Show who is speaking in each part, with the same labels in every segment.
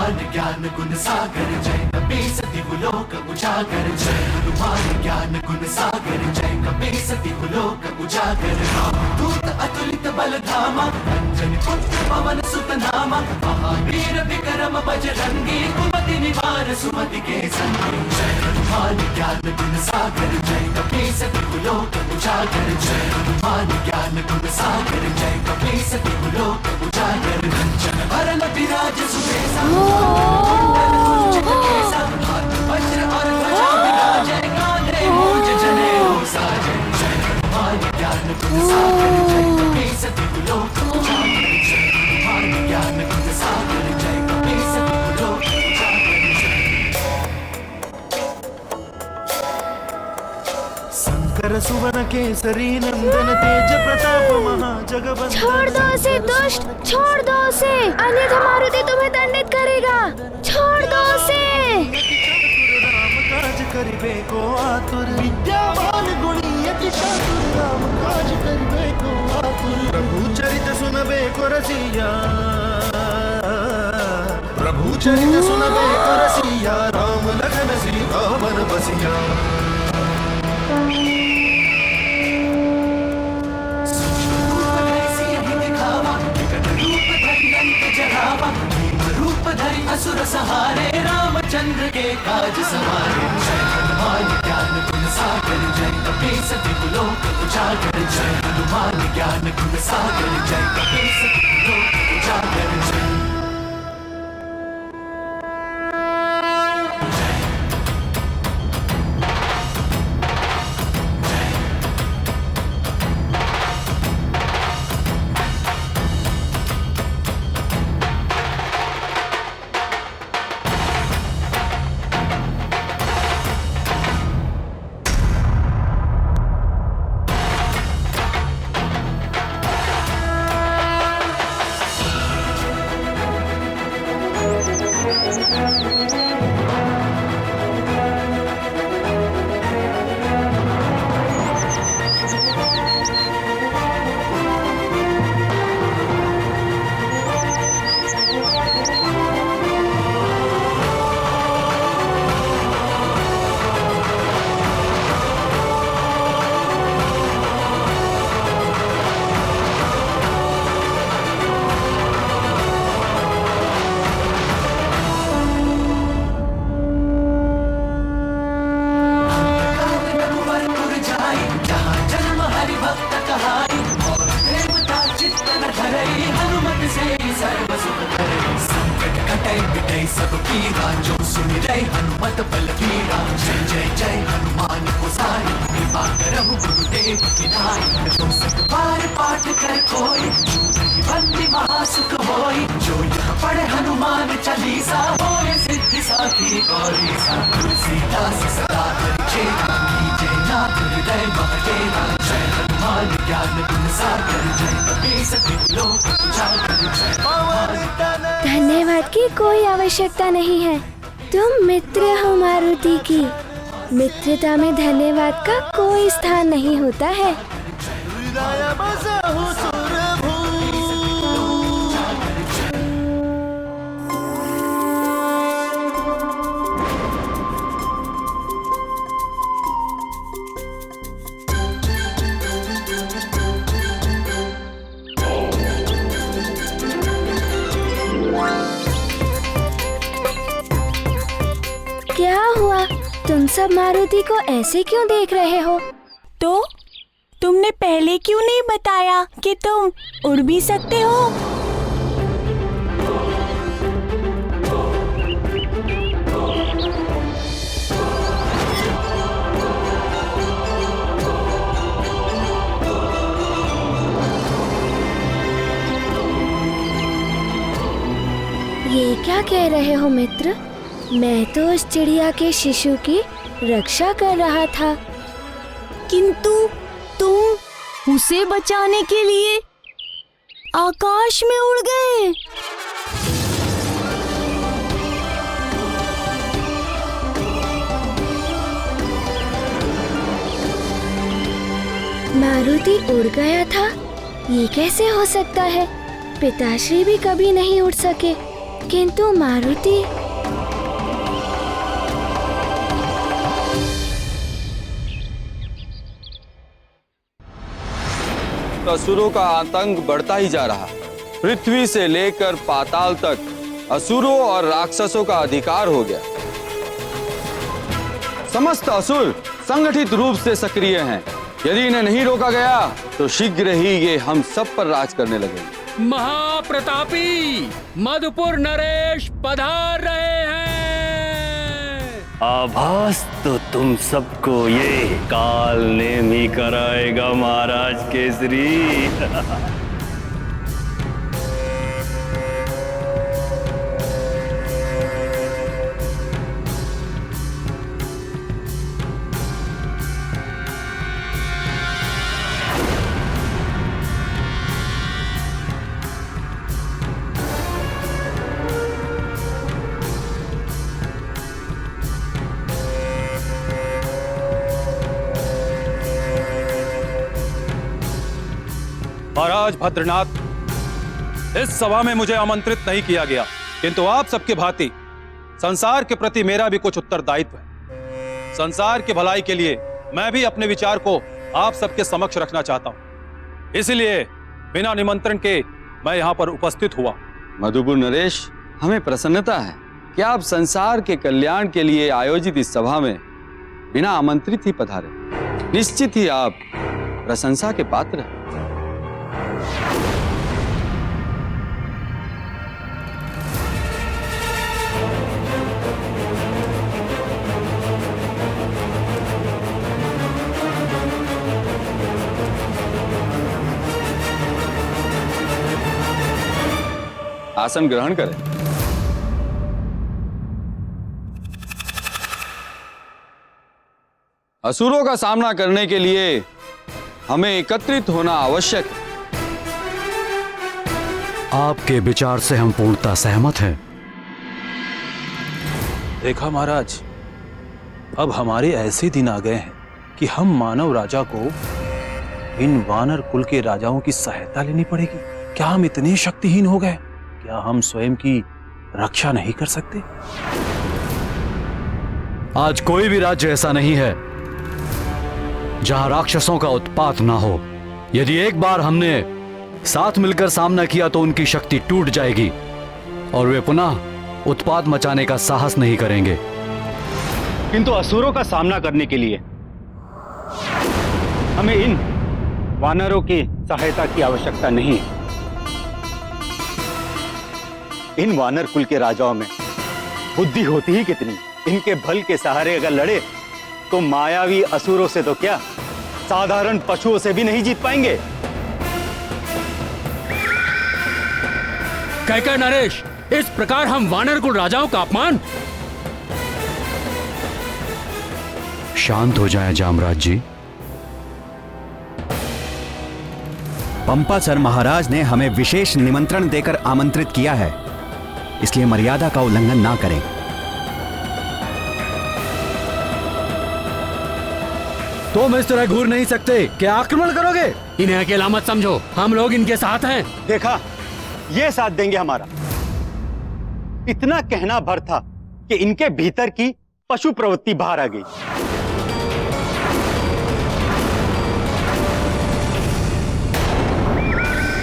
Speaker 1: हनुमान ज्ञान गुण सागर जय कपीसति लोक उजागर जय हनुमान ज्ञान गुण सागर जय कपीसति लोक उजागर दूत अतुलित बल धामा अंजनी पुत्र पवन सुत नामा महावीर विक्रम बजरंगी कुमति निवार सुमति के संगी जय हनुमान ज्ञान गुण सागर जय कपीसति लोक उजागर जय हनुमान ज्ञान गुण सागर जय कपीसति लोक उजागर कंचन वरन विराज सुबेसा हाथ वज्र और ध्वजा विराजे कांधे मूंज जनेऊ साजे जय हनुमान ज्ञान गुण सागर जय कपीसति लोक उजागर जय हनुमान ज्ञान गुण सागर जय कपीसति लोक
Speaker 2: शंकर सुवन केसरी नंदन तेज प्रताप महाजगवंदन।
Speaker 3: छोड़ दो उसे दुष्ट, छोड़ दो उसे, अन्यथा मारुति तुम्हें दंडित करेगा। छोड़ दो उसे।
Speaker 2: राम काज करिबे को आतुर विद्यावान गुणी अति चातुर राम काज करिबे को आतुर प्रभु चरित सुनबे को रसिया प्रभु चरित सुनबे को रसिया राम लखन सीता मन बसिया।
Speaker 1: रूप धरि असुर सहारे रामचंद्र के काज सवारे जय हनुमान ज्ञान गुण सागर जय कपीसति लोक उजागर जय हनुमान ज्ञान गुण सागर जय कपीसति लोक उजागर जय सब पीरा जो सुमिरै हनुमत बलबीरा जय जय जय हनुमान गोसाई कृपा करहु गुरुदेव विनाई जो सत बार पाठ कर कोई बंदी महासुख होई जो यह पढ़े हनुमान चालीसा होए सिद्धि साखी गौरीसा तुलसीदास सदा हरिचेरा कीजे नाथ हृदय महडेरा जय हनुमान ज्ञान गुण सागर जय कपीसति लोक उजागर जय
Speaker 3: धन्यवाद की कोई आवश्यकता नहीं है। तुम मित्र हो मारुति की। मित्रता में धन्यवाद का कोई स्थान नहीं होता है। क्या हुआ? तुम सब मारुति को ऐसे क्यों देख रहे हो?
Speaker 4: तो तुमने पहले क्यों नहीं बताया कि तुम उड़ भी सकते हो?
Speaker 3: ये क्या कह रहे हो मित्र? मैं तो उस चिड़िया के शिशु की रक्षा कर रहा था।
Speaker 4: किंतु तुम उसे बचाने के लिए आकाश में उड़ गए।
Speaker 3: मारुति उड़ गया था? ये कैसे हो सकता है? पिताश्री भी कभी नहीं उड़ सके। किंतु मारुति,
Speaker 5: असुरों का आतंक बढ़ता ही जा रहा। पृथ्वी से लेकर पाताल तक असुरों और राक्षसों का अधिकार हो गया। समस्त असुर संगठित रूप से सक्रिय हैं। यदि इन्हें नहीं रोका गया तो शीघ्र ही ये हम सब पर राज करने लगेंगे।
Speaker 6: महाप्रतापी मधुपुर नरेश पधार रहे हैं।
Speaker 7: आभास तो तुम सबको ये काल नेम ही कराएगा महाराज केसरी।
Speaker 8: महाराज भद्रनाथ, इस सभा में मुझे आमंत्रित नहीं किया गया, किंतु आप सबके भांति संसार के प्रति मेरा भी कुछ उत्तरदायित्व है। संसार की भलाई के लिए मैं भी अपने विचार को आप सबके समक्ष रखना चाहता हूं। इसलिए बिना निमंत्रण के मैं यहाँ पर उपस्थित हुआ।
Speaker 5: मधुपुर नरेश, हमें प्रसन्नता है कि आप संसार के कल्याण के लिए आयोजित इस सभा में बिना आमंत्रित ही पधारे। निश्चित ही आप प्रशंसा के पात्र हैं। आसन ग्रहण करें। असुरों का सामना करने के लिए हमें एकत्रित होना आवश्यक है।
Speaker 9: आपके विचार से हम पूर्णतः सहमत हैं।
Speaker 8: देखा महाराज, अब हमारे ऐसे दिन आ गए हैं कि हम मानव राजा को इन वानर कुल के राजाओं की सहायता लेनी पड़ेगी। क्या हम इतने शक्तिहीन हो गए? क्या हम स्वयं की रक्षा नहीं कर सकते?
Speaker 9: आज कोई भी राज्य ऐसा नहीं है जहां राक्षसों का उत्पात ना हो। यदि एक बार हमने साथ मिलकर सामना किया तो उनकी शक्ति टूट जाएगी और वे पुनः उत्पात मचाने का साहस नहीं करेंगे।
Speaker 7: किंतु असुरों का सामना करने के लिए हमें इन वानरों की सहायता की आवश्यकता नहीं है। इन वानर कुल के राजाओं में बुद्धि होती ही कितनी। इनके बल के सहारे अगर लड़े तो मायावी असुरों से तो क्या, साधारण पशुओं से भी नहीं जीत पाएंगे।
Speaker 6: कहकर नरेश, इस प्रकार हम वानर कुल राजाओं का अपमान।
Speaker 9: शांत हो जाएं जामराज जी।
Speaker 10: पंपासर महाराज ने हमें विशेष निमंत्रण देकर आमंत्रित किया है, इसलिए मर्यादा का उल्लंघन ना करें।
Speaker 9: तुम इस तरह घूर नहीं सकते। क्या आक्रमण करोगे?
Speaker 6: इन्हें अकेला मत समझो, हम लोग इनके साथ हैं।
Speaker 7: देखा, ये साथ देंगे हमारा। इतना कहना भर था कि इनके भीतर की पशु प्रवृत्ति बाहर आ गई।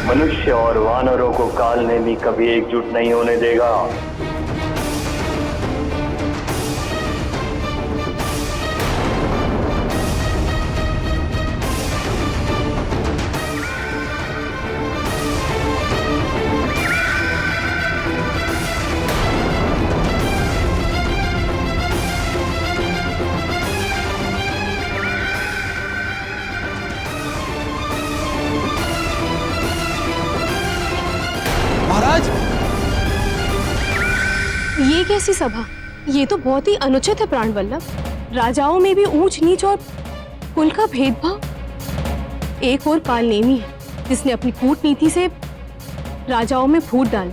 Speaker 11: मनुष्य और वानरों को काल नेमी कभी एकजुट नहीं होने देगा।
Speaker 12: ये कैसी सभा? ये तो बहुत ही अनुचित है प्राणवल्लभ। राजाओं में भी ऊंच नीच और कुल का भेदभाव। एक और काल नेमी है जिसने अपनी कूटनीति से राजाओं में फूट डाली,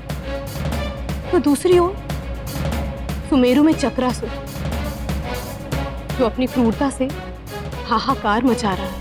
Speaker 12: तो दूसरी ओर सुमेरु में चक्रासुर जो अपनी क्रूरता से हाहाकार मचा रहा है।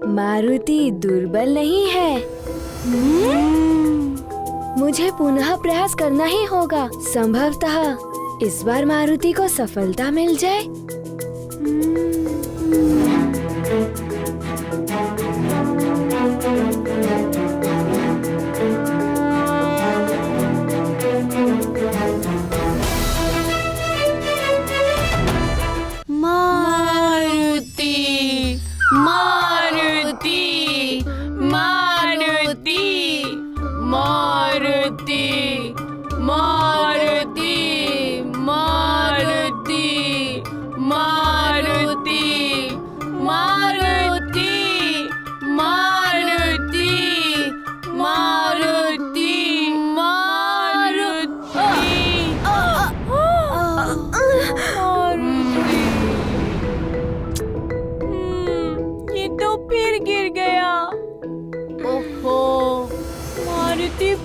Speaker 3: मारुति दुर्बल नहीं है। मुझे पुनः प्रयास करना ही होगा। संभवतः इस बार मारुति को सफलता मिल जाए।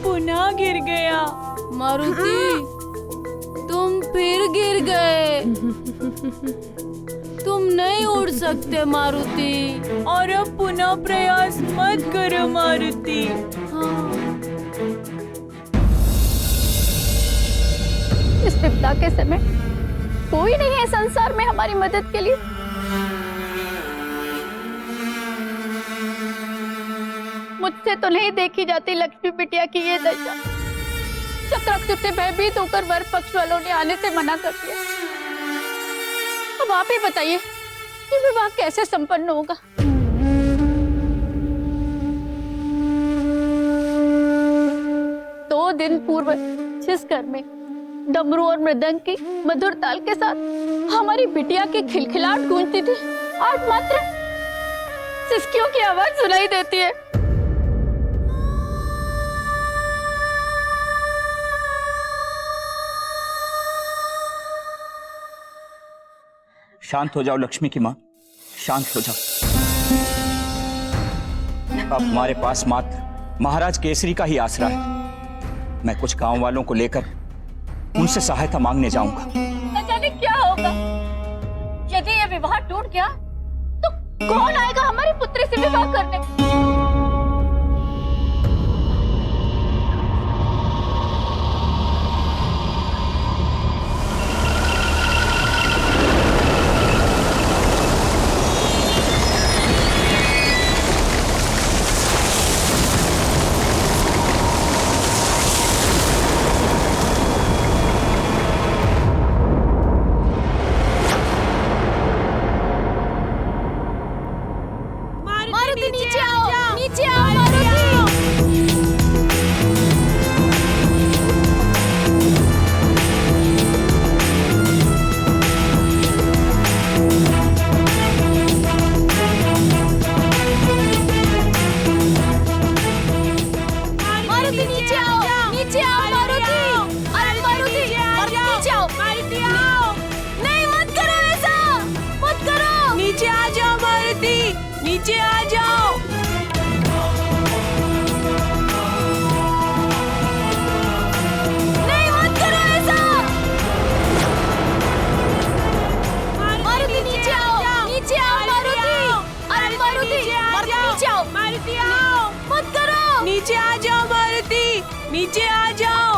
Speaker 13: पुनः गिर गया। मारुति, तुम फिर गिर गए। तुम नहीं उड़ सकते मारुति।
Speaker 4: और अब पुनः प्रयास मत करो मारुति।
Speaker 13: इस विपदा के समय कोई नहीं है संसार में हमारी मदद के लिए। मुझसे तो नहीं देखी जाती लक्ष्मी बिटिया की ये दशा। चक्रक्षुत से भयभीत होकर वर पक्ष वालों ने आने से मना कर दिया। अब आप ही बताइए कि विवाह कैसे संपन्न होगा। 2 दिन पूर्व जिस घर में डमरू और मृदंग की मधुर ताल के साथ हमारी बिटिया की खिलखिलाहट गूंजती थी, आज मात्र सिसकियों की आवाज सुनाई देती है।
Speaker 14: शांत हो जाओ लक्ष्मी की माँ, शांत हो जाओ। अब हमारे पास मात्र महाराज केसरी का ही आसरा है। मैं कुछ गांव वालों को लेकर उनसे सहायता मांगने जाऊंगा।
Speaker 13: न जाने क्या होगा। यदि यह विवाह टूट गया तो कौन आएगा हमारी पुत्री से विवाह करने?
Speaker 4: नीचे आ जाओ।
Speaker 13: नहीं, मत करो ऐसा। मारुति नीचे आओ, नीचे आओ मारुति। अरे मारुति, नीचे आओ,
Speaker 4: मारुति आओ।
Speaker 13: मत करो।
Speaker 4: नीचे आ जाओ मारुति, नीचे आ जाओ।